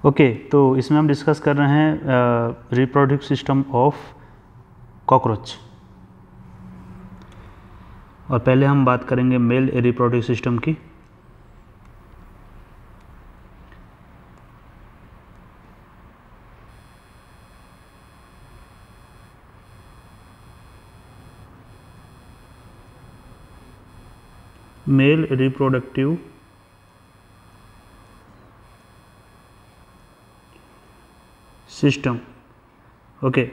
Okay, तो इसमें हम डिस्कस कर रहे हैं रिप्रोडक्टिव सिस्टम ऑफ कॉकरोच। और पहले हम बात करेंगे मेल रिप्रोडक्टिव सिस्टम की। Male reproductive system, okay,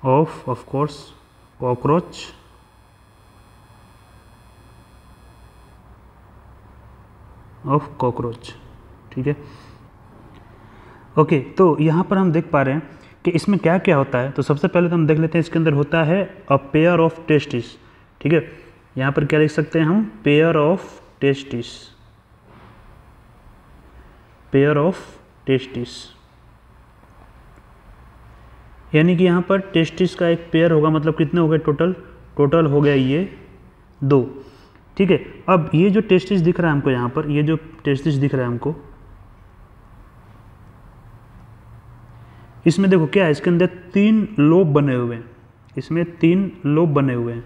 of course cockroach ठीक है। ओके, तो यहाँ पर हम देख पा रहे हैं कि इसमें क्या क्या होता है। तो सबसे पहले तो हम देख लेते हैं, इसके अंदर होता है अ पेयर ऑफ टेस्टिस। ठीक है, यहाँ पर क्या लिख सकते हैं हम, pair of testis, pair of testis, यानी कि यहाँ पर टेस्टिस का एक पेयर होगा, मतलब कितने हो गए टोटल हो गया ये 2। ठीक है, अब ये जो टेस्टिस दिख रहा है हमको, यहाँ पर ये जो टेस्टिस दिख रहा है हमको, इसमें देखो क्या है, इसके अंदर 3 लोब बने हुए हैं, इसमें 3 लोब बने हुए हैं।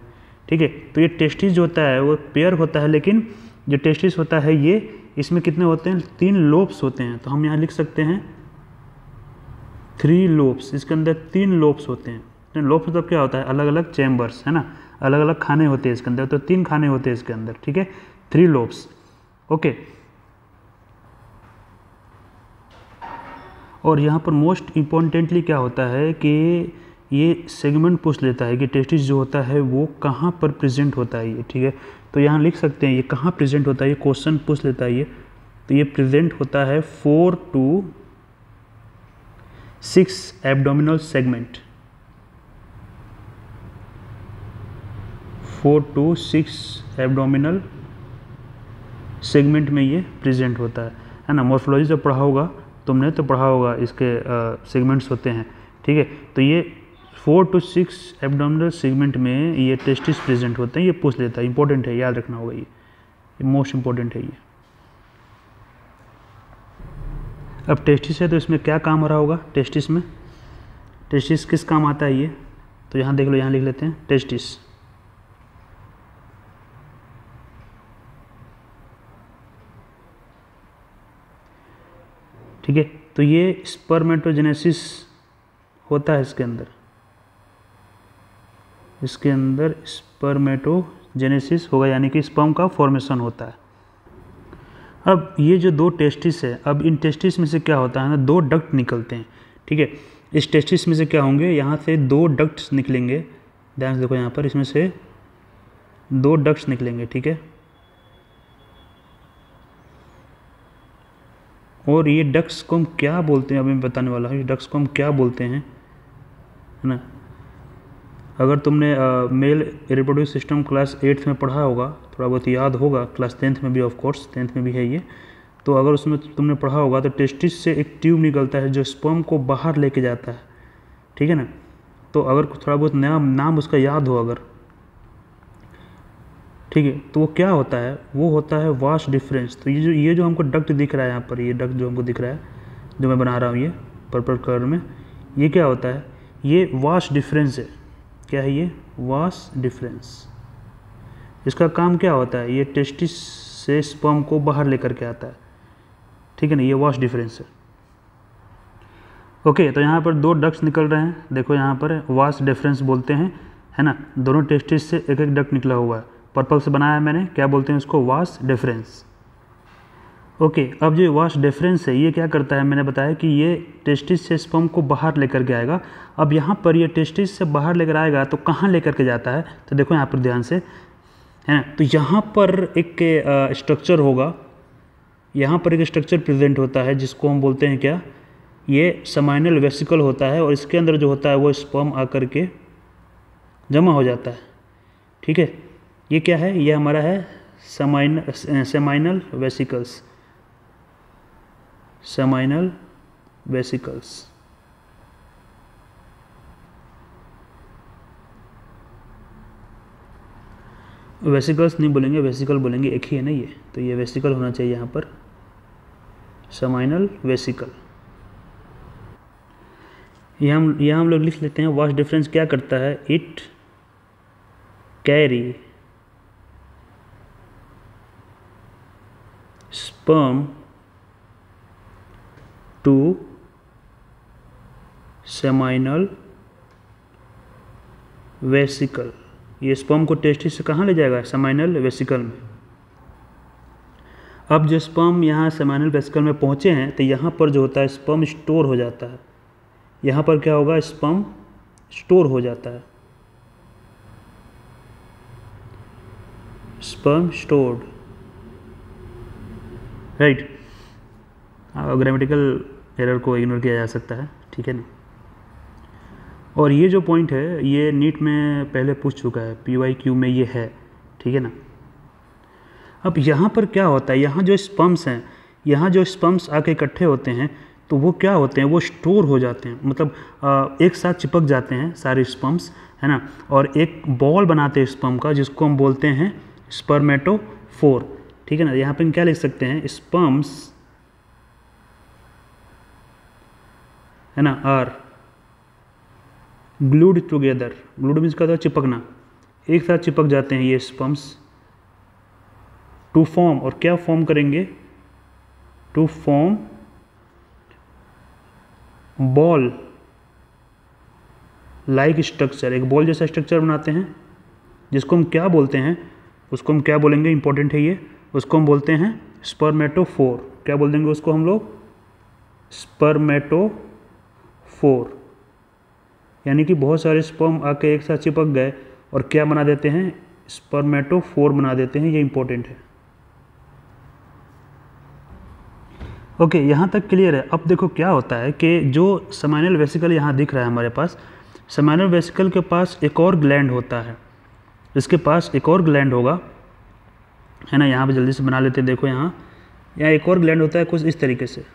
ठीक है, तो ये टेस्टिस जो होता है वो पेयर होता है, लेकिन जो टेस्टिस होता है ये, इसमें कितने होते हैं, 3 लोब्स होते हैं। तो हम यहाँ लिख सकते हैं 3 लोब्स, इसके अंदर 3 लोब्स होते हैं। लोब्स मतलब क्या होता है, अलग अलग चैम्बर्स, है ना, अलग अलग खाने होते हैं इसके अंदर। तो 3 खाने होते हैं इसके अंदर। ठीक है, 3 लोब्स। ओके, और यहाँ पर मोस्ट इम्पॉर्टेंटली क्या होता है कि ये सेगमेंट पूछ लेता है कि टेस्टिस जो होता है वो कहाँ पर प्रेजेंट होता है ये। ठीक है, तो यहाँ लिख सकते हैं ये कहाँ प्रेजेंट होता है, ये क्वेश्चन पूछ लेता है ये। तो ये प्रेजेंट होता है 4 to 6 abdominal segment, 4 to 6 abdominal segment में ये प्रेजेंट होता है ना। मॉर्फोलॉजी जब पढ़ा होगा तुमने, तो पढ़ा होगा इसके सेगमेंट्स होते हैं। ठीक है, तो ये 4 to 6 एब्डोमिनल सेगमेंट में ये टेस्टिस प्रेजेंट होते हैं। ये पूछ लेता है, इंपॉर्टेंट है, याद रखना होगा, ये मोस्ट इंपॉर्टेंट है ये। अब टेस्टिस है तो इसमें क्या काम हो रहा होगा, टेस्टिस में, टेस्टिस किस काम आता है ये, तो यहाँ देख लो, यहाँ लिख लेते हैं टेस्टिस। ठीक है, तो ये स्पर्मेटोजेनेसिस होता है इसके अंदर, इसके अंदर स्पर्मेटोजेनेसिस होगा, यानी कि स्पर्म का फॉर्मेशन होता है। अब ये जो 2 टेस्टिस है, अब इन टेस्टिस में से क्या होता है ना, 2 डक्ट निकलते हैं। ठीक है, इस टेस्टिस में से क्या होंगे, यहाँ से 2 डक्ट्स निकलेंगे। ध्यान से देखो यहाँ पर, इसमें से 2 डक्ट्स निकलेंगे। ठीक है, और ये डक्ट्स को हम क्या बोलते हैं, अभी मैं बताने वाला हूँ, ये डक्ट्स को हम क्या बोलते हैं, है ना। अगर तुमने male reproductive system class 8th में पढ़ा होगा, थोड़ा बहुत याद होगा, क्लास 10th में भी, ऑफ कोर्स 10th में भी है ये, तो अगर उसमें तुमने पढ़ा होगा तो टेस्टिस से एक ट्यूब निकलता है जो स्पर्म को बाहर लेके जाता है। ठीक है ना, तो अगर थोड़ा बहुत नाम उसका याद हो अगर, ठीक है, तो वो क्या होता है, वो होता है वाश डिफरेंस। तो ये जो हमको डक्ट दिख रहा है यहाँ पर, ये डक्ट जो हमको दिख रहा है, जो मैं बना रहा हूँ ये पर्पल कलर में, ये क्या होता है, ये वाश डिफरेंस है। क्या है ये, वाश डिफरेंस। इसका काम क्या होता है, ये टेस्टिस से स्पर्म को बाहर लेकर के आता है। ठीक है ना, ये वाश डिफरेंस है। ओके, तो यहाँ पर 2 डक्ट्स निकल रहे हैं, देखो यहाँ पर वाश डिफरेंस बोलते हैं, है ना। दोनों टेस्टिस से एक एक डक्ट निकला हुआ है, पर्पल से बनाया है मैंने, क्या बोलते हैं इसको, वाश डिफरेंस। ओके, अब जो वाश डिफरेंस है ये क्या करता है, मैंने बताया कि ये टेस्टिस से स्पर्म को बाहर लेकर के आएगा। अब यहाँ पर ये टेस्टिस से बाहर लेकर आएगा तो कहाँ लेकर के जाता है, तो देखो यहाँ पर ध्यान से, है ना, तो यहाँ पर एक स्ट्रक्चर होगा, यहाँ पर एक स्ट्रक्चर प्रेजेंट होता है जिसको हम बोलते हैं क्या, ये सेमाइनल वेसिकल होता है, और इसके अंदर जो होता है वो स्पर्म आकर के जमा हो जाता है। ठीक है, ये क्या है, ये हमारा है seminal vesicles, seminal vesicles. Vesicles नहीं बोलेंगे, वेसिकल बोलेंगे, एक ही है ना ये, तो ये वेसिकल होना चाहिए यहाँ पर, सेमाइनल वेसिकल। यहाँ हम लोग लिख लेते हैं वास डिफरेंस क्या करता है, it carry sperm to seminal vesicle. ये स्पर्म को टेस्टिस से कहाँ ले जाएगा, सेमाइनल वेसिकल में। अब जो स्पर्म यहाँ सेमाइनल वेसिकल में पहुँचे हैं तो यहाँ पर जो होता है स्पर्म स्टोर हो जाता है। यहाँ पर क्या होगा, स्पर्म स्टोर हो जाता है, sperm stored, right. Grammatical error को इग्नोर किया जा सकता है, ठीक है ना। और ये जो पॉइंट है ये नीट में पहले पूछ चुका है, PYQ में ये है, ठीक है ना। अब यहाँ पर क्या होता है, यहाँ जो स्पर्म्स हैं, यहाँ जो स्पर्म्स आके इकट्ठे होते हैं तो वो क्या होते हैं, वो स्टोर हो जाते हैं, मतलब एक साथ चिपक जाते हैं सारे स्पर्म्स, है ना, और एक बॉल बनाते हैं स्पर्म का, जिसको हम बोलते हैं स्पर्मेटोफोर, ठीक है ना। यहाँ पे हम क्या लिख सकते हैं, स्पर्म्स, है ना, are glued together. Glued means का था चिपकना, एक साथ चिपक जाते हैं ये स्पर्म्स टू फॉर्म, और क्या फॉर्म करेंगे, to form ball like structure, एक बॉल जैसा स्ट्रक्चर बनाते हैं, जिसको हम क्या बोलते हैं, उसको हम क्या बोलेंगे, इंपॉर्टेंट है ये, उसको हम बोलते हैं स्पर्मेटोफोर। क्या बोल देंगे उसको हम लोग, स्पर्मेटोफोर। यानी कि बहुत सारे स्पर्म आके एक साथ चिपक गए और क्या बना देते हैं, स्पर्मेटोफोर बना देते हैं, ये इंपॉर्टेंट है। ओके, यहाँ तक क्लियर है। अब देखो क्या होता है कि जो सेमाइनल वेसिकल यहाँ दिख रहा है हमारे पास, सेमाइनल वेसिकल के पास एक और ग्लैंड होता है, इसके पास एक और ग्लैंड होगा, है ना। यहाँ पे जल्दी से बना लेते हैं, देखो यहाँ एक और ग्लैंड होता है कुछ इस तरीके से,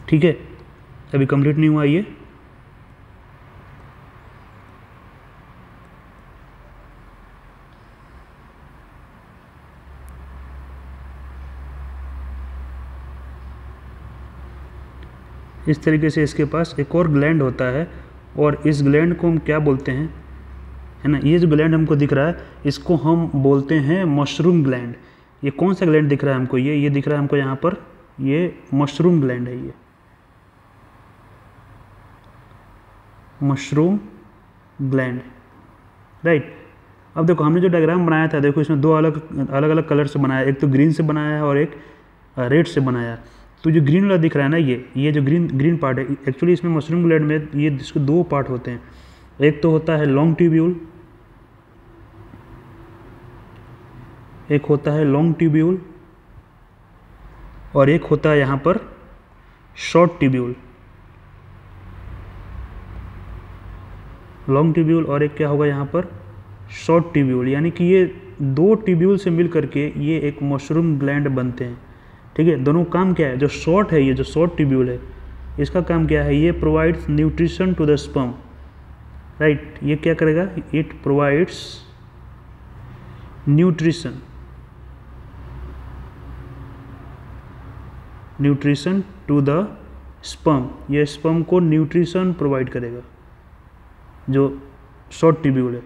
ठीक है। अभी कंप्लीट नहीं हुआ ये, इस तरीके से इसके पास एक और ग्लैंड होता है, और इस ग्लैंड को हम क्या बोलते हैं, है ना। ये जो ग्लैंड हमको दिख रहा है इसको हम बोलते हैं मशरूम ग्लैंड। ये कौन सा ग्लैंड दिख रहा है हमको, ये दिख रहा है हमको यहाँ पर, ये मशरूम ग्लैंड है, ये मशरूम ग्लैंड, राइट। अब देखो हमने जो डायग्राम बनाया था, देखो इसमें दो अलग कलर से बनाया, एक तो ग्रीन से बनाया है और एक रेड से बनाया। तो जो ग्रीन वाला दिख रहा है ना, ये जो ग्रीन पार्ट है, एक्चुअली इसमें मशरूम ग्लैंड में ये इसके दो पार्ट होते हैं। एक तो होता है लॉन्ग ट्यूब्यूल, एक होता है लॉन्ग ट्यूब्यूल, और एक होता है यहाँ पर शॉर्ट ट्यूब्यूल। लॉन्ग ट्यूब्यूल और एक क्या होगा यहाँ पर, शॉर्ट ट्यूब्यूल। यानी कि ये दो ट्यूब्यूल से मिल करके ये एक मशरूम ग्लैंड बनते हैं, ठीक है। दोनों काम क्या है, जो शॉर्ट है, ये जो शॉर्ट ट्यूब्यूल है, इसका काम क्या है, ये provides nutrition to the sperm, right. ये क्या करेगा, it provides nutrition to the sperm. ये स्पर्म को न्यूट्रिशन प्रोवाइड करेगा, जो शॉर्ट ट्यूब्यूल है।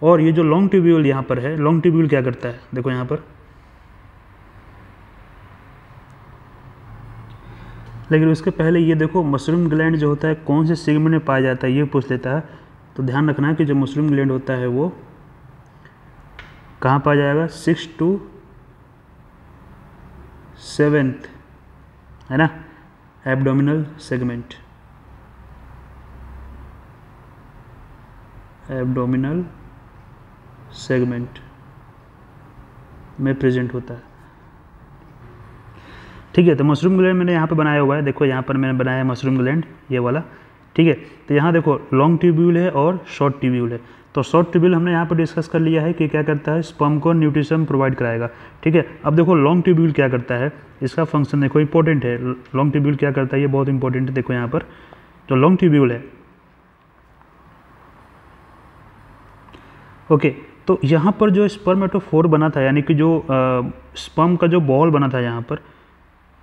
और ये जो लॉन्ग ट्यूब्यूल यहाँ पर है, लॉन्ग ट्यूब्यूल क्या करता है, देखो यहाँ पर, लेकिन उसके पहले ये देखो मशरूम ग्लैंड जो होता है कौन से सेगमेंट में पाया जाता है, ये पूछ लेता है। तो ध्यान रखना है कि जो मशरूम ग्लैंड होता है वो कहाँ पाया जाएगा, 6 to 7th, है ना, एब्डोमिनल सेगमेंट, एब्डोमिनल सेगमेंट में प्रेजेंट होता है, ठीक है। तो मशरूम ग्लैंड मैंने यहाँ पे बनाया हुआ है, देखो यहाँ पर मैंने बनाया है मशरूम ग्लैंड, ये वाला, ठीक है। तो यहाँ देखो लॉन्ग ट्यूब्यूल है और शॉर्ट ट्यूब्यूल है। तो शॉर्ट ट्यूब्यूल हमने यहाँ पर डिस्कस कर लिया है कि क्या करता है, स्पर्म को न्यूट्रिशन प्रोवाइड कराएगा, ठीक है। अब देखो लॉन्ग ट्यूब्यूल क्या करता है, इसका फंक्शन देखो इंपॉर्टेंट है। लॉन्ग ट्यूब्यूल क्या करता है, ये बहुत इंपॉर्टेंट है। देखो यहाँ पर जो लॉन्ग ट्यूब्यूल है, ओके, तो यहाँ पर जो स्पर्मेटोफोर बना था, यानी कि जो स्पर्म का जो बॉल बना था यहाँ पर,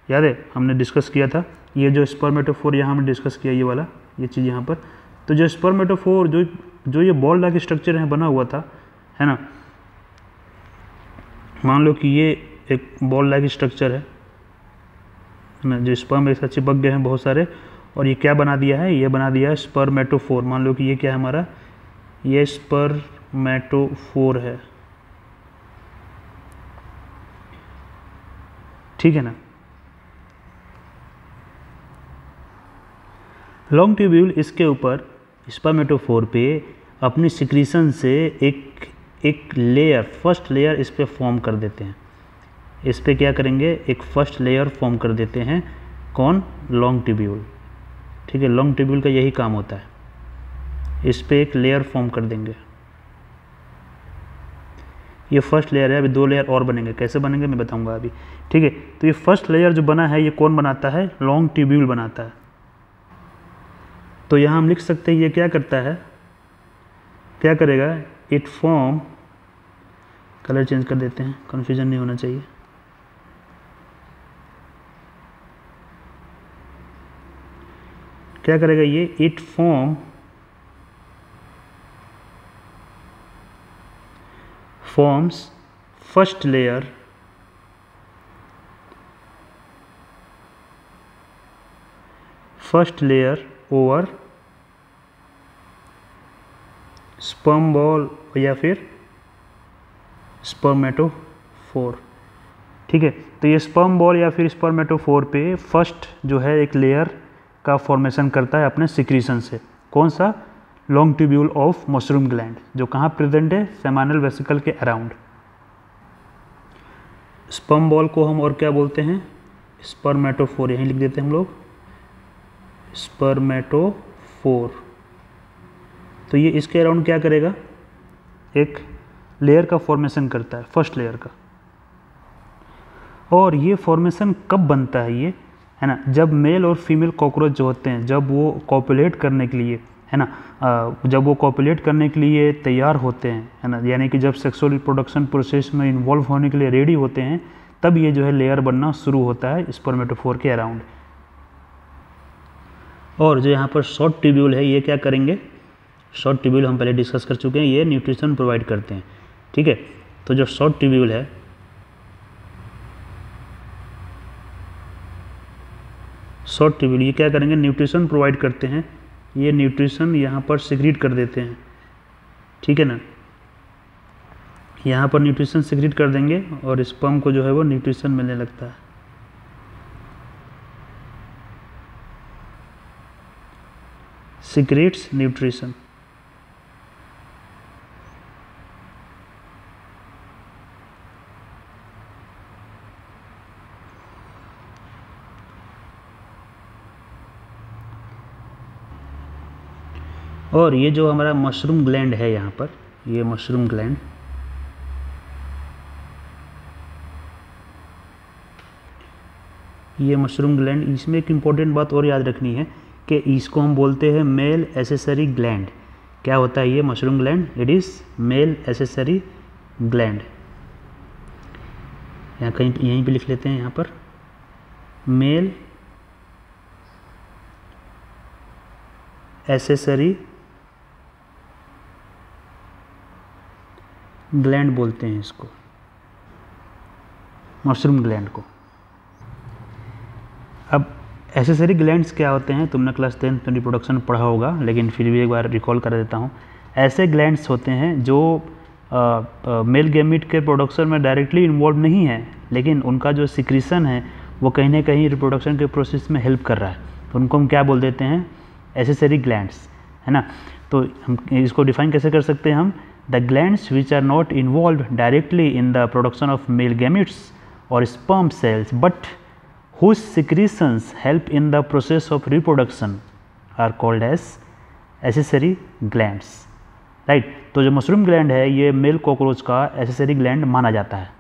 याद है हमने डिस्कस किया था, ये जो स्पर्मेटोफोर यहाँ हमने डिस्कस किया, ये वाला ये चीज़ यहाँ पर, तो जो स्पर्मेटोफोर जो ये बॉल लाइक स्ट्रक्चर है बना हुआ था, है ना, मान लो कि ये एक बॉल लाइक स्ट्रक्चर है ना, जो स्पर्म एक साथ चिपक गए हैं बहुत सारे, और ये क्या बना दिया है, ये बना दिया है स्पर्मेटोफोर। मान लो कि ये क्या है हमारा, ये स्पर्मेटोफोर है, ठीक है ना। लॉन्ग ट्यूब्यूल इसके ऊपर स्पर्मेटोफोर पे अपनी सिक्रीशन से एक लेयर, फर्स्ट लेयर इस पे फॉर्म कर देते हैं। इस पे क्या करेंगे, एक फर्स्ट लेयर फॉर्म कर देते हैं, कौन, लॉन्ग ट्यूब्यूल, ठीक है। लॉन्ग ट्यूब्यूल का यही काम होता है, इस पे एक लेयर फॉर्म कर देंगे। ये फर्स्ट लेयर है, अभी 2 लेयर और बनेंगे, कैसे बनेंगे मैं बताऊंगा अभी, ठीक है। तो ये फर्स्ट लेयर जो बना है ये कौन बनाता है, लॉन्ग ट्यूब्यूल बनाता है। तो यहाँ हम लिख सकते हैं ये क्या करता है, क्या करेगा, इट फॉर्म, कलर चेंज कर देते हैं, कन्फ्यूजन नहीं होना चाहिए, क्या करेगा ये, it forms first layer over sperm ball या फिर स्पर्मेटोफोर, ठीक है। तो ये स्पर्म बॉल या फिर स्पर्मेटोफोर पे फर्स्ट जो है एक लेयर का फॉर्मेशन करता है अपने सिक्रीशन से, कौन सा, long tubule of mushroom gland, जो कहाँ प्रेजेंट है, सेमानल वेसिकल के अराउंड। स्पर्म बॉल को हम और क्या बोलते हैं, स्पर्मेटोफोर, यहीं लिख देते हैं हम लोग, स्पर्मेटोफोर। तो ये इसके अराउंड क्या करेगा, एक लेयर का फॉर्मेशन करता है, फर्स्ट लेयर का। और ये फॉर्मेशन कब बनता है ये, है ना, जब मेल और फीमेल कॉकरोच जो होते हैं, जब वो कॉपुलेट करने के लिए, है ना, जब वो कॉपुलेट करने के लिए तैयार होते हैं, है ना, यानी कि जब सेक्सुअल रिप्रोडक्शन प्रोसेस में इन्वॉल्व होने के लिए रेडी होते हैं, तब ये जो है लेयर बनना शुरू होता है स्पर्मेटोफोर के अराउंड। और जो यहाँ पर शॉर्ट ट्यूब्यूल है, ये क्या करेंगे, शॉर्ट ट्यूब्यूल हम पहले डिस्कस कर चुके हैं, ये न्यूट्रिशन प्रोवाइड करते हैं, ठीक है। तो जो शॉर्ट ट्यूब्यूल है, शॉर्ट ट्यूब्यूल ये क्या करेंगे, न्यूट्रिशन प्रोवाइड करते हैं, ये न्यूट्रिशन यहाँ पर सिक्रीट कर देते हैं, ठीक है ना, यहाँ पर न्यूट्रिशन सिक्रीट कर देंगे और स्पर्म को जो है वो न्यूट्रिशन मिलने लगता है। सिक्रेट्स न्यूट्रिशन, और ये जो हमारा मशरूम ग्लैंड है यहाँ पर, ये मशरूम ग्लैंड, ये मशरूम ग्लैंड, इसमें एक इम्पॉर्टेंट बात और याद रखनी है कि इसको हम बोलते हैं मेल एसेसरी ग्लैंड। क्या होता है ये mushroom gland, it is male accessory gland. यहाँ कहीं यहीं पे लिख लेते हैं, यहाँ पर मेल एसेसरी ग्लैंड बोलते हैं इसको, मशरूम ग्लैंड को। अब एसेसरी ग्लैंड्स क्या होते हैं, तुमने क्लास 10th में रिप्रोडक्शन पढ़ा होगा, लेकिन फिर भी एक बार रिकॉल कर देता हूँ। ऐसे ग्लैंड्स होते हैं जो मेल गैमीट के प्रोडक्शन में डायरेक्टली इन्वॉल्व नहीं है, लेकिन उनका जो सिक्रीशन है वो कहीं ना कहीं रिप्रोडक्शन के प्रोसेस में हेल्प कर रहा है, तो उनको हम क्या बोल देते हैं, एसेसरी ग्लैंड्स, है ना। तो हम इसको डिफाइन कैसे कर सकते हैं हम, the glands which are not involve directly in the production of male gametes और sperm cells but whose secretions help in the process of reproduction are called as accessory glands, right। तो जो mushroom gland है ये male cockroach का accessory gland माना जाता है।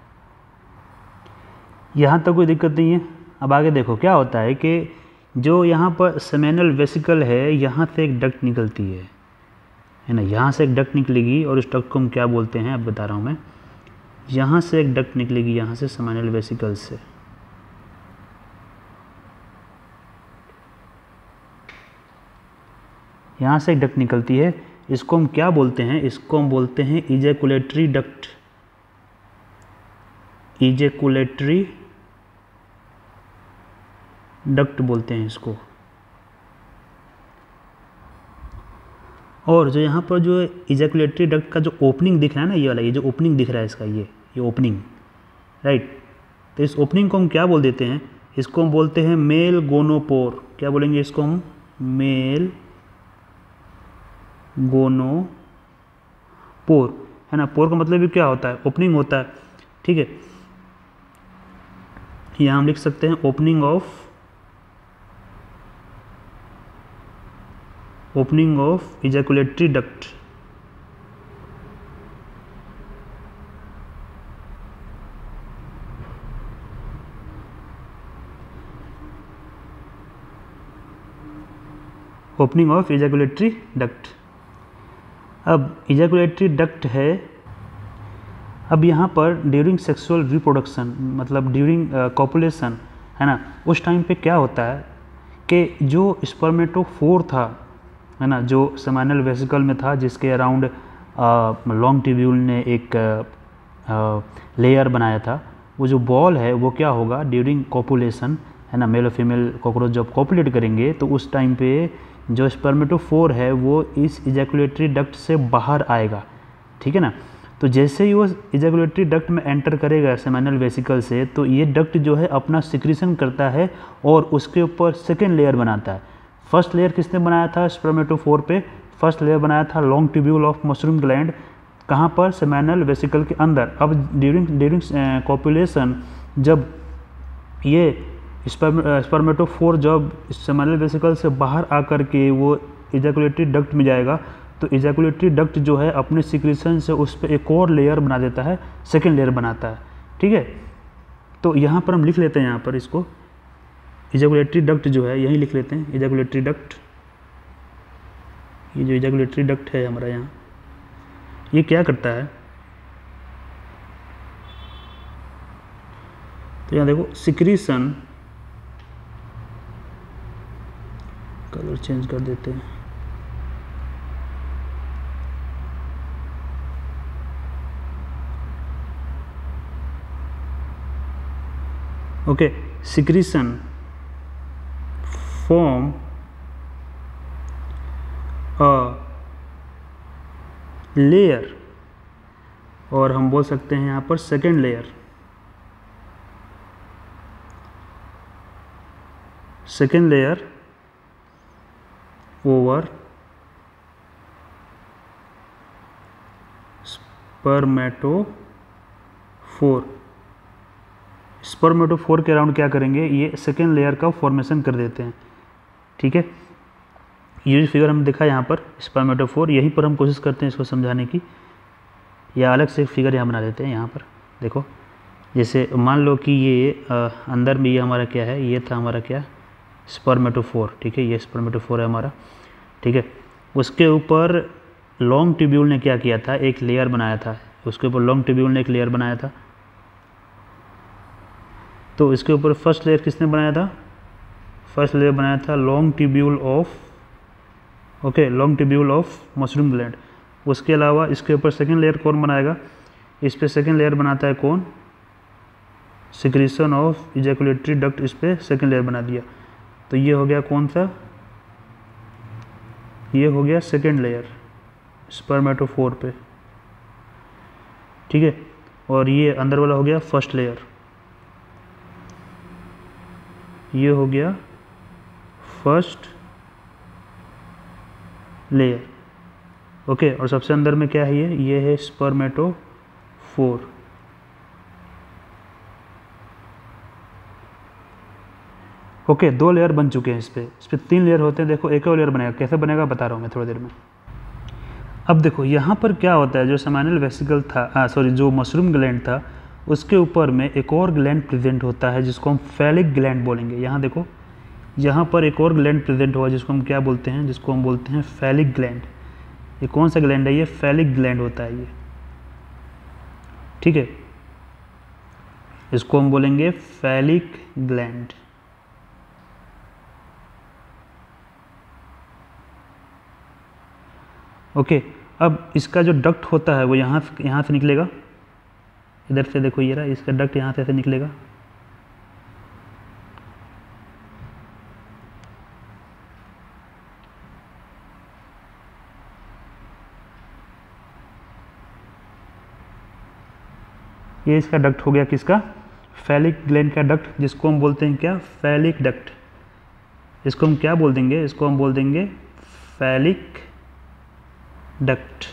यहाँ तक कोई दिक्कत नहीं है। अब आगे देखो क्या होता है कि जो यहाँ पर सेमेनल वेसिकल है, यहाँ से एक डक्ट निकलती है, है ना। यहाँ से एक डक्ट निकलेगी और इस डक्ट को हम क्या बोलते हैं अब बता रहा हूँ मैं। यहाँ से एक डक्ट निकलेगी, यहाँ से सेमिनल वेसिकल से, यहाँ से एक डक्ट निकलती है, इसको हम क्या बोलते हैं, इसको हम बोलते हैं इजैकुलेटरी डक्ट। इजैकुलेटरी डक्ट बोलते हैं इसको। और जो यहाँ पर जो इजैकुलेटरी डक्ट का जो ओपनिंग दिख रहा है ना, ये वाला, ये जो ओपनिंग दिख रहा है इसका, ये ओपनिंग, राइट। तो इस ओपनिंग को हम क्या बोल देते हैं, इसको हम बोलते हैं मेल गोनोपोर। क्या बोलेंगे इसको हम, मेल गोनोपोर, है ना। पोर का मतलब भी क्या होता है, ओपनिंग होता है, ठीक है। यहाँ हम लिख सकते हैं opening of ejaculatory duct. Opening of ejaculatory duct. अब इजैकुलेटरी डक्ट है, अब यहाँ पर ड्यूरिंग सेक्सुअल रिप्रोडक्शन, मतलब ड्यूरिंग कॉपुलेशन, है ना, उस टाइम पे क्या होता है कि जो स्पर्मेटोफोर था, है ना, जो सेमिनल वेसिकल में था, जिसके अराउंड लॉन्ग ट्यूब्यूल ने एक लेयर बनाया था, वो जो बॉल है वो क्या होगा ड्यूरिंग कॉपुलेशन, है ना, मेल और फीमेल कॉकरोच जब कॉपुलेट करेंगे तो उस टाइम पे जो स्पर्मेटोफोर है वो इस इजैकुलेटरी डक्ट से बाहर आएगा, ठीक है ना। तो जैसे ही वो इजैकुलेटरी डक्ट में एंटर करेगा सेमिनल वेसिकल से, तो ये डक्ट जो है अपना सिक्रीशन करता है और उसके ऊपर सेकेंड लेयर बनाता है। फर्स्ट लेयर किसने बनाया था स्पर्मेटोफोर पे, फर्स्ट लेयर बनाया था long tubule of mushroom gland, कहाँ पर, सेमिनल वेसिकल के अंदर। अब ड्यूरिंग कॉपुलेशन जब ये स्पर्मेटोफोर जब सेमिनल वेसिकल से बाहर आकर के वो इजैकुलेटरी डक्ट में जाएगा, तो इजैकुलेटरी डक्ट जो है अपने सिक्रीशन से उस पर एक और लेयर बना देता है, सेकेंड लेयर बनाता है, ठीक है। तो यहाँ पर हम लिख लेते हैं, यहाँ पर इसको इजैकुलेटरी डक्ट जो है यहीं लिख लेते हैं, इजैकुलेटरी डक्ट। ये जो इजैकुलेटरी डक्ट है हमारा यहाँ, ये क्या करता है, तो यहाँ देखो सिक्रीशन, कलर चेंज कर देते हैं, okay, secretion form a layer, और हम बोल सकते हैं यहाँ पर सेकेंड लेयर, ओवर स्पर्मेटोफोर के अराउंड क्या करेंगे, ये सेकेंड लेयर का फॉर्मेशन कर देते हैं, ठीक है। ये जो फिगर हमने देखा यहाँ पर स्पर्मेटोफोर, यहीं पर हम कोशिश करते हैं इसको समझाने की, या अलग से फिगर यहाँ बना देते हैं। यहाँ पर देखो, जैसे मान लो कि ये अंदर में ये हमारा क्या है, ये था हमारा क्या, स्पर्मेटोफोर, ठीक है, ये स्पर्मेटोफोर है हमारा, ठीक है। उसके ऊपर लॉन्ग ट्यूब्यूल ने क्या किया था, एक लेयर बनाया था, उसके ऊपर लॉन्ग ट्यूब्यूल ने एक लेयर बनाया था। तो इसके ऊपर फर्स्ट लेयर किसने बनाया था, फर्स्ट लेयर बनाया था long tubule of mushroom gland. उसके अलावा इसके ऊपर सेकेंड लेयर कौन बनाएगा, इस पे सेकेंड लेयर बनाता है कौन, सिक्रीशन ऑफ इजैकुलेटरी डक्ट, इस पे सेकेंड लेयर बना दिया। तो ये हो गया कौन सा, ये हो गया सेकेंड लेयर स्पर्मेटोफोर पे, ठीक है। और ये अंदर वाला हो गया फर्स्ट लेयर, ये हो गया फर्स्ट लेयर, ओके। और सबसे अंदर में क्या है, ये है स्पर्मेटोफोर, ओके। दो लेयर बन चुके हैं, इस पे तीन लेयर होते हैं। देखो एक और लेयर बनेगा, कैसे बनेगा बता रहा हूँ मैं थोड़ी देर में। अब देखो यहाँ पर क्या होता है, जो सेमिनल वेसिकल था, जो मशरूम ग्लैंड था, उसके ऊपर में एक और ग्लैंड प्रेजेंट होता है जिसको हम फैलिक ग्लैंड बोलेंगे। यहाँ देखो, यहाँ पर एक और ग्लैंड प्रेजेंट हुआ जिसको हम क्या बोलते हैं, जिसको हम बोलते हैं फैलिक ग्लैंड। ये कौन सा ग्लैंड है? ये फैलिक ग्लैंड होता है ये, ठीक है, इसको हम बोलेंगे फैलिक ग्लैंड। ओके, अब इसका जो डक्ट होता है वो यहाँ से निकलेगा, इधर से देखो ये रहा, इसका डक्ट यहाँ से निकलेगा, ये इसका डक्ट हो गया किसका? फैलिक ग्लैंड का डक्ट, जिसको हम बोलते हैं क्या? Phallic duct. इसको हम क्या बोल देंगे? इसको हम बोल देंगे फैलिक डक्ट।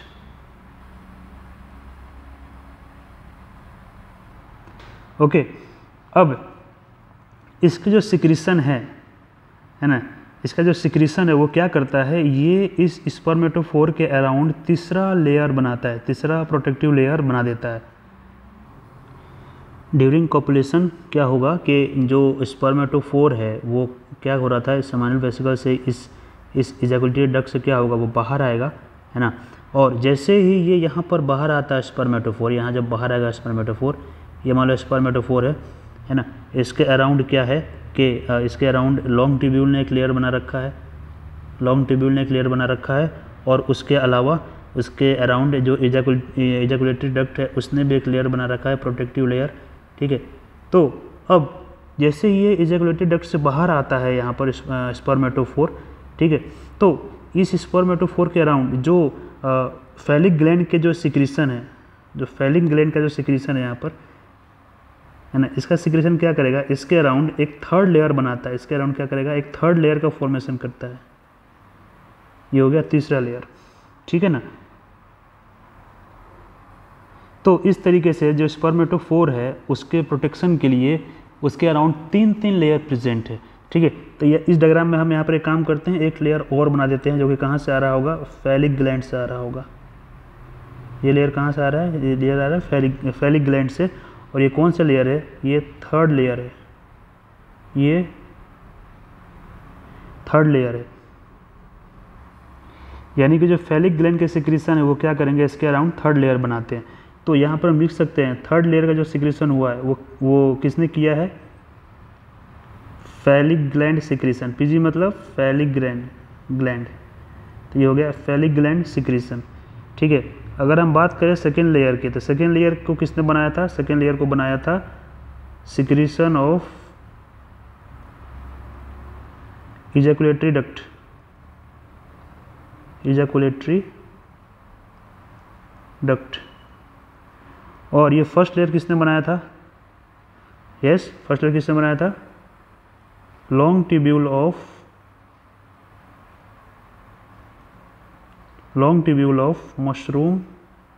ओके, अब इसकी जो सिक्रीशन है ना, इसका जो सिक्रीशन है वो क्या करता है? ये इस स्पर्मेटोफोर के अराउंड तीसरा लेयर बनाता है, तीसरा प्रोटेक्टिव लेयर बना देता है। ड्यूरिंग कॉपुलेशन क्या होगा कि जो स्पर्मेटोफोर है वो क्या हो रहा था, इस सेमिनल वेसिकल से इस इजैकुलेटरी डक्ट से क्या होगा? वो बाहर आएगा, है ना। और जैसे ही ये यहाँ पर बाहर आता है स्पर्मेटोफोर, यहाँ जब बाहर आएगा स्पर्मेटोफोर, ये मान लो स्पर्मेटोफोर है ना, इसके अराउंड क्या है कि इसके अराउंड लॉन्ग ट्यूब्यूल ने एक लेयर बना रखा है, लॉन्ग ट्यूब्यूल ने एक लेयर बना रखा है, और उसके अलावा उसके अराउंड जो इजैकुलेटरी डक्ट है उसने भी एक लेयर बना रखा है, प्रोटेक्टिव लेयर, ठीक है। तो अब जैसे ये इजैकुलेटरी डक्ट से बाहर आता है यहाँ पर स्पर्मेटोफोर, ठीक है, तो इस स्पर्मेटोफोर के अराउंड जो फैलिक ग्लैंड के जो सिक्रीशन है, जो फैलिक ग्लैंड का जो सिक्रीशन है यहाँ पर, है ना, इसका सिक्रीशन क्या करेगा? इसके अराउंड एक थर्ड लेयर बनाता है, इसके अराउंड क्या करेगा? एक थर्ड लेयर का फॉर्मेशन करता है। ये हो गया तीसरा लेयर, ठीक है ना। तो इस तरीके से जो स्पर्मेटोफोर है उसके प्रोटेक्शन के लिए उसके अराउंड तीन लेयर प्रेजेंट है, ठीक है। तो ये इस डायग्राम में हम यहाँ पर एक काम करते हैं, एक लेयर और बना देते हैं जो कि कहाँ से आ रहा होगा? फैलिक ग्लैंड से आ रहा होगा। ये लेयर कहाँ से आ रहा है? ये लेयर आ रहा है फैलिक ग्लैंड से, और ये कौन सा लेयर है? ये थर्ड लेयर है, ये थर्ड लेयर है। यानी कि जो फैलिक ग्लैंड के सिक्रीशन है वो क्या करेंगे? इसके अराउंड थर्ड लेयर बनाते हैं। तो यहाँ पर हम लिख सकते हैं थर्ड लेयर का जो सिक्रीशन हुआ है वो किसने किया है? Phallic gland secretion. पीजी मतलब फैलिक ग्लैंड, तो ये हो गया फैलिक ग्लैंड सिक्रीशन, ठीक है। अगर हम बात करें सेकेंड लेयर की, तो सेकेंड लेयर को किसने बनाया था? सेकेंड लेयर को बनाया था secretion of ejaculatory duct, ejaculatory duct. और ये फर्स्ट लेयर किसने बनाया था? यस, फर्स्ट लेयर किसने बनाया था? Long tubule of mushroom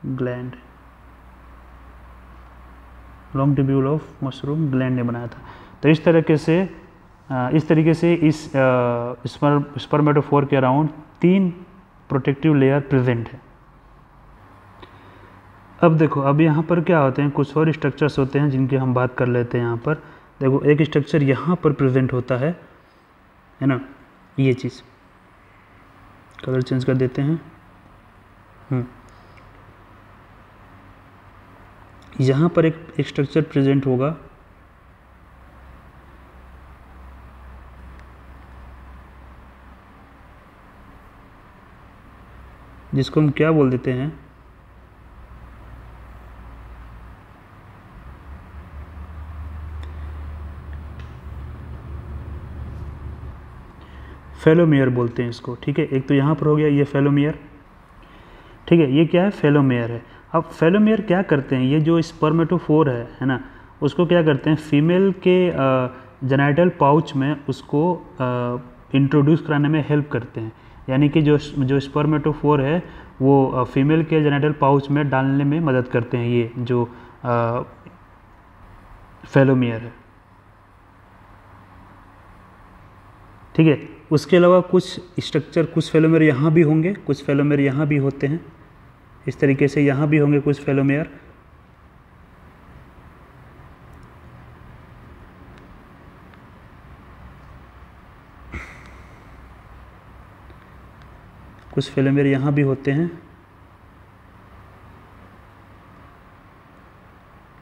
gland, long tubule of mushroom gland ने बनाया था। तो इस तरीके से इस स्पर्मेटोफोर के अराउंड 3 प्रोटेक्टिव लेयर प्रेजेंट है। अब देखो, अब यहाँ पर क्या होते हैं, कुछ और स्ट्रक्चर्स होते हैं जिनकी हम बात कर लेते हैं। यहाँ पर देखो, एक स्ट्रक्चर यहाँ पर प्रेजेंट होता है ना, ये चीज़, कलर चेंज कर देते हैं। यहाँ पर एक स्ट्रक्चर प्रेजेंट होगा, जिसको हम क्या बोल देते हैं? फेलोमियर बोलते हैं इसको, ठीक है। एक तो यहाँ पर हो गया ये फेलोमियर, ठीक है। ये क्या है? फेलोमियर है। अब फेलोमियर क्या करते हैं? ये जो स्पर्मेटोफोर है ना, उसको क्या करते हैं? फीमेल के जेनाइटल पाउच में उसको इंट्रोड्यूस कराने में हेल्प करते हैं। यानी कि जो स्पर्मेटोफोर है वो फीमेल के जेनाइटल पाउच में डालने में मदद करते हैं, ये जो फेलोमियर है, ठीक है। उसके अलावा कुछ स्ट्रक्चर, कुछ फेलोमियर यहाँ भी होंगे, कुछ फेलोमियर यहाँ भी होते हैं, इस तरीके से यहाँ भी होंगे कुछ फेलोमियर, कुछ फेलोमियर यहाँ भी होते हैं,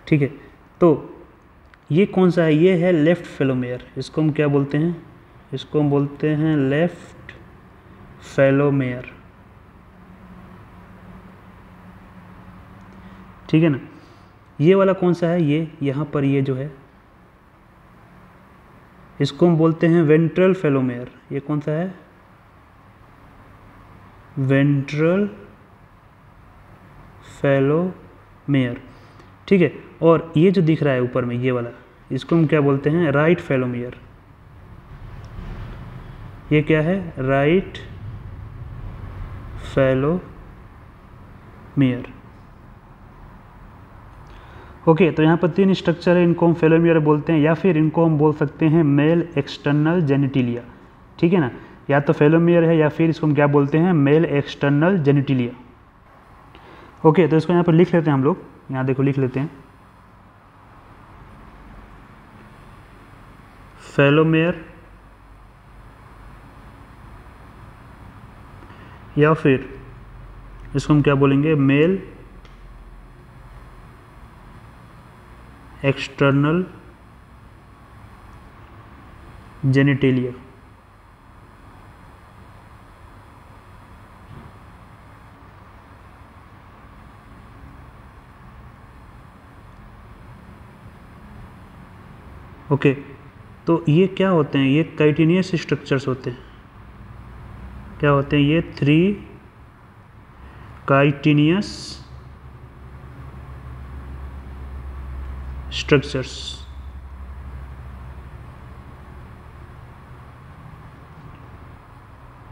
ठीक है। तो ये कौन सा है, ये है लेफ्ट फेलोमियर। इसको हम क्या बोलते हैं, इसको हम बोलते हैं लेफ्ट फेलोमियर, ठीक है ना। ये वाला कौन सा है, ये यहाँ पर ये जो है इसको हम बोलते हैं वेंट्रल फेलोमियर। ये कौन सा है, वेंट्रल फेलोमियर, ठीक है। और ये जो दिख रहा है ऊपर में ये वाला, इसको हम क्या बोलते हैं, राइट फेलोमियर। ये क्या है, राइट फेलोमियर। ओके, तो यहाँ पर 3 स्ट्रक्चर है, इनको हम फेलोमियर बोलते हैं, या फिर इनको हम बोल सकते हैं मेल एक्सटर्नल जेनिटिलिया, ठीक है ना। या तो फेलोमियर है या फिर इसको हम क्या बोलते हैं, मेल एक्सटर्नल जेनिटिलिया। ओके, तो इसको यहाँ पर लिख लेते हैं हम लोग, यहाँ देखो लिख लेते हैं फेलोमियर, या फिर इसको हम क्या बोलेंगे, मेल एक्सटर्नल जेनिटेलिया। ओके, तो ये क्या होते हैं, ये काइटिनियस स्ट्रक्चर्स होते हैं। क्या होते हैं ये, 3 काइटिनियस स्ट्रक्चर्स।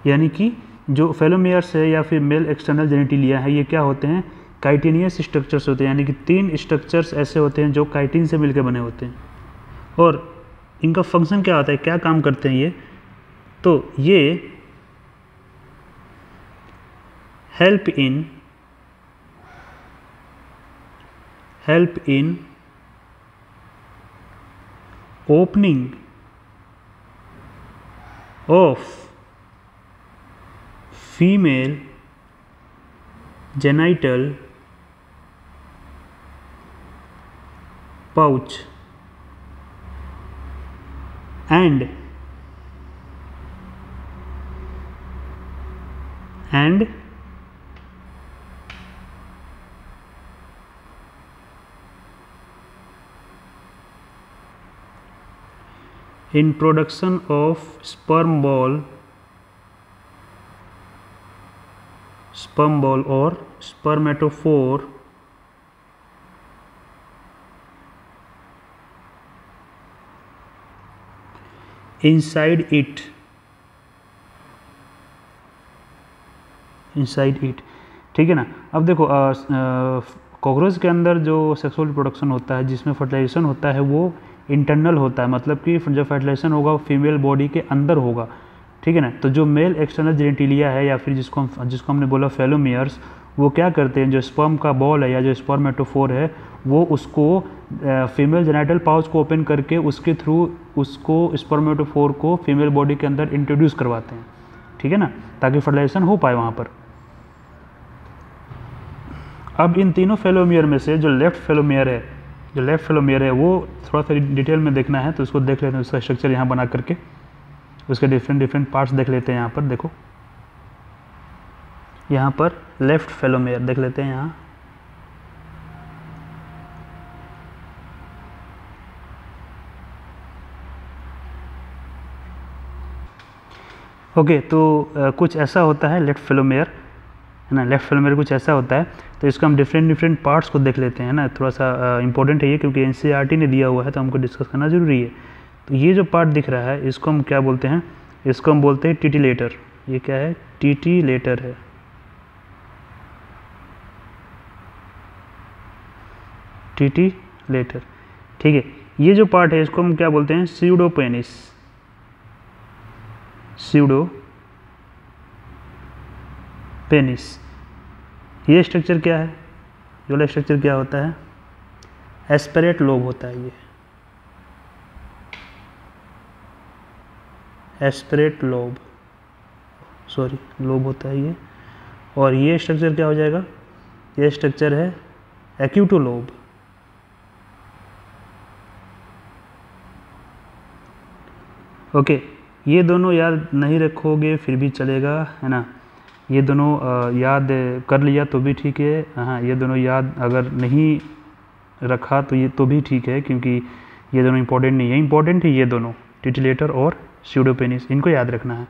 यानी कि जो फेलोमियर्स है या फिर मेल एक्सटर्नल जेनिटिलिया है, ये क्या होते हैं, काइटिनियस स्ट्रक्चर्स होते हैं। यानी कि 3 स्ट्रक्चर्स ऐसे होते हैं जो काइटिन से मिलकर बने होते हैं। और इनका फंक्शन क्या होता है, क्या काम करते हैं ये, तो ये help in opening of female genital pouch and in production of sperm ball or spermatophore inside it, ठीक है ना। अब देखो कॉकरोच के अंदर जो सेक्सुअल प्रोडक्शन होता है, जिसमें फर्टिलाइजेशन होता है, वो इंटरनल होता है, मतलब कि जो फर्टिलाइजेशन होगा वो फीमेल बॉडी के अंदर होगा, ठीक है ना। तो जो मेल एक्सटर्नल जेनिटिलिया है या फिर जिसको हमने बोला फेलोमियर्स, वो क्या करते हैं, जो स्पर्म का बॉल है या जो स्पर्मेटोफोर है, वो उसको फीमेल जेनिटल पाउच को ओपन करके उसके थ्रू उसको स्पर्मेटोफोर को फीमेल बॉडी के अंदर इंट्रोड्यूस करवाते हैं, ठीक है ना, ताकि फर्टिलाइजेशन हो पाए वहाँ पर। अब इन तीनों फेलोमियर में से जो लेफ्ट फेलोमियर है वो थोड़ा सा डिटेल में देखना है, तो उसको देख लेते हैं, उसका स्ट्रक्चर यहाँ बना करके उसके डिफरेंट पार्ट्स देख लेते हैं। यहाँ पर देखो, यहाँ पर लेफ्ट फेलोमियर देख लेते हैं यहाँ। ओके, तो कुछ ऐसा होता है लेफ्ट फेलोमियर, है ना। लेफ्ट फेलोमियर कुछ ऐसा होता है, तो इसको हम डिफरेंट पार्ट्स को देख लेते हैं ना। थोड़ा सा इंपॉर्टेंट है ये, क्योंकि एनसीईआरटी ने दिया हुआ है, तो हमको डिस्कस करना ज़रूरी है। तो ये जो पार्ट दिख रहा है, इसको हम क्या बोलते हैं, इसको हम बोलते हैं टिटिलेटर। ये क्या है, टिटिलेटर है, टिटिलेटर, ठीक है। ये जो पार्ट है इसको हम क्या बोलते हैं, स्यूडोपेनिस। ये स्ट्रक्चर क्या है, ये वाला स्ट्रक्चर क्या होता है, एस्पेरेट लोब होता है। ये एस्पेरेट लोब, लोब होता है ये, और ये स्ट्रक्चर क्या हो जाएगा, ये स्ट्रक्चर है एक्यूटोलोब। ओके, ये दोनों याद नहीं रखोगे फिर भी चलेगा, है ना, ये दोनों याद कर लिया तो भी ठीक है, हाँ ये दोनों याद अगर नहीं रखा तो ये तो भी ठीक है, क्योंकि ये दोनों इंपॉर्टेंट नहीं है, इंपॉर्टेंट है ये दोनों, टिटिलेटर और स्यूडोपेनिस, इनको याद रखना है।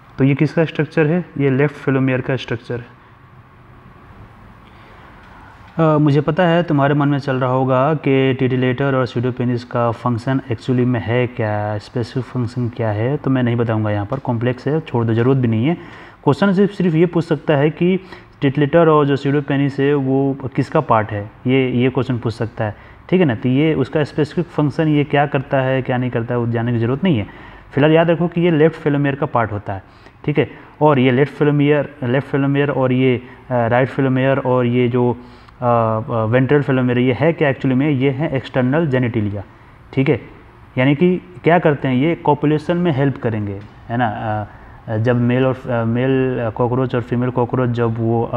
तो ये किसका स्ट्रक्चर है, ये लेफ्ट फेलोमियर का स्ट्रक्चर है। मुझे पता है तुम्हारे मन में चल रहा होगा कि टिटिलेटर और स्यूडोपेनिस का फंक्शन एक्चुअली में है क्या, स्पेसिफिक फंक्शन क्या है, तो मैं नहीं बताऊंगा यहाँ पर, कॉम्प्लेक्स है, छोड़ दो, ज़रूरत भी नहीं है। क्वेश्चन सिर्फ ये पूछ सकता है कि टिटिलेटर और जो स्यूडोपेनिस है वो किसका पार्ट है, ये क्वेश्चन पूछ सकता है, ठीक है ना। तो ये उसका स्पेसिफिक फंक्शन ये क्या करता है क्या नहीं करता है वो जानने की ज़रूरत नहीं है। फिलहाल याद रखो कि ये लेफ्ट फेलोमियर का पार्ट होता है, ठीक है। और ये लेफ्ट फेलोमियर और ये राइट फेलोमियर और ये जो वेंट्रल फेलोमियर, ये है क्या एक्चुअली में, ये है एक्सटर्नल जेनिटिलिया, ठीक है। यानी कि क्या करते हैं, ये कॉपुलेशन में हेल्प करेंगे, है ना। जब मेल कॉकरोच और फीमेल कॉकरोच जब वो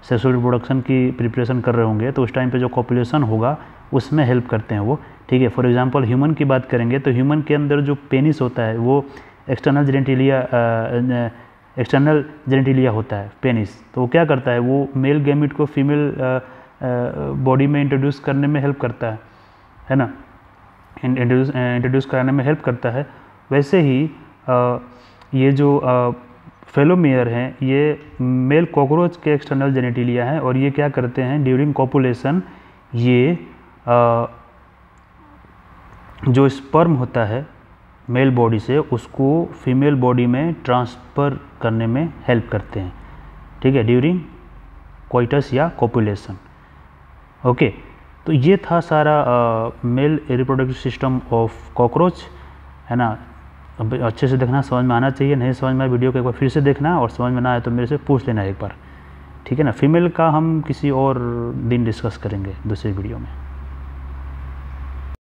सेक्सुअल रिप्रोडक्शन की प्रिपरेशन कर रहे होंगे तो उस टाइम पे जो कॉपुलेशन होगा उसमें हेल्प करते हैं वो, ठीक है। फॉर एग्जांपल ह्यूमन की बात करेंगे तो ह्यूमन के अंदर जो पेनिस होता है वो एक्सटर्नल जेनिटिलिया होता है पेनिस, तो वो क्या करता है, वो मेल गैमेट को फीमेल बॉडी में इंट्रोड्यूस करने में हेल्प करता है ना, इंट्रोड्यूस कराने में हेल्प करता है। वैसे ही ये जो फेलोमियर हैं ये मेल कॉकरोच के एक्सटर्नल जेनिटिलिया हैं, और ये क्या करते हैं ड्यूरिंग कॉपुलेशन, ये जो स्पर्म होता है मेल बॉडी से उसको फीमेल बॉडी में ट्रांसफ़र करने में हेल्प करते हैं, ठीक है, ड्यूरिंग कोइटस या कॉपुलेशन। ओके, तो ये था सारा male reproductive system of cockroach, है ना। अब अच्छे से देखना, समझ में आना चाहिए, नहीं समझ में आए वीडियो को एक बार फिर से देखना, और समझ में ना आए तो मेरे से पूछ लेना एक बार, ठीक है ना। फीमेल का हम किसी और दिन डिस्कस करेंगे दूसरी वीडियो में।